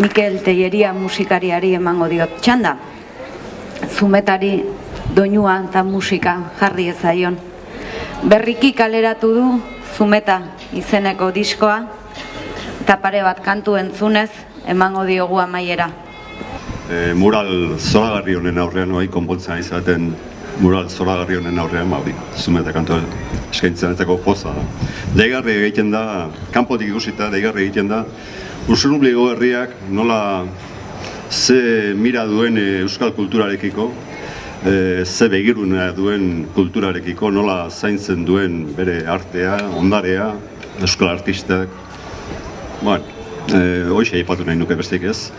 Mikel Telleria musikariari emango diot txanda. Zumetari doinua eta musika jarri ezaion. Berriki kaleratu du Zumeta izeneko diskoa, eta pare bat kantu entzunez emango diogu amaiera. Mural zoragarri honen aurrean, konpontzen izaten mural zoragarri honen aurrean, Zumeta kantu eskaintzen etako poza da. Deigarri egiten da, kanpotik ikusita, deigarri egiten da, Usurbilgo herriak nola ze mira duen euskal kulturarekiko, ze begirunea duen kulturarekiko, nola zaintzen duen bere artea, ondarea, euskal artistak. Hoxe aipatu nahi nuke besteik ez,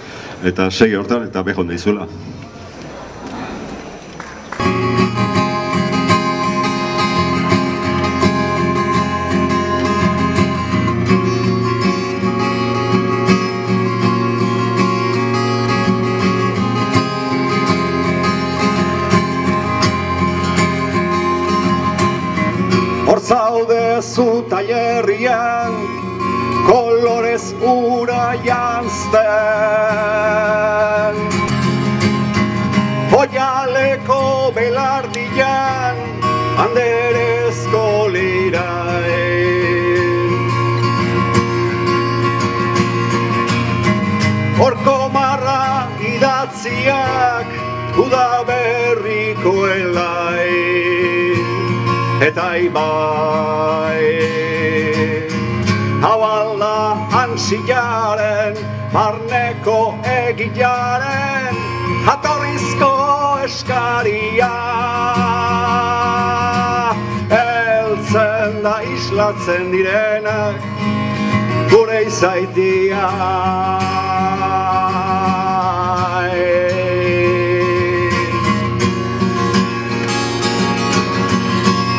eta segi hortan eta behon da izuela. Zaude zu taierrian, kolorez ura janzten. Oialeko belardian, anderezko liraen. Horko marra idatziak, udaberriko elain. Eta ibai, hau alda ansiaren, barneko egilaren, jatorrizko eskaria. Heltzen da islatzen direnak, gure izaitia.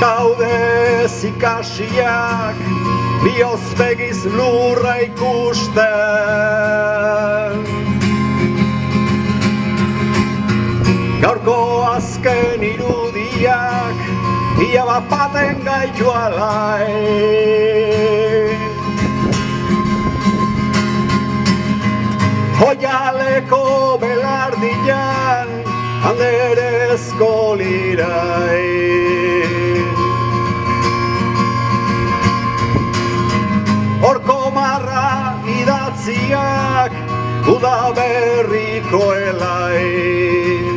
Gaudez ikasiak, bioz begiz lurra ikusten. Gaurko azken irudiak, ia bapaten gaitu alai. Oialeko belardian, anderezko lirai. Horko marra idatziak, udaberriko elain.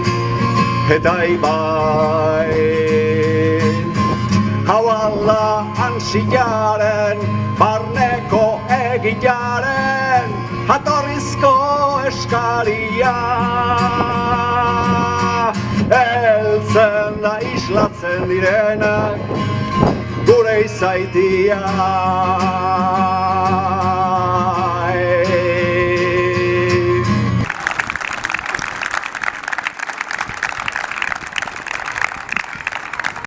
Eta ibai, hau alda ansiaren, barneko egilaren, jatorrizko eskaria. Heltzen da islatzen direnak, gure izaitia.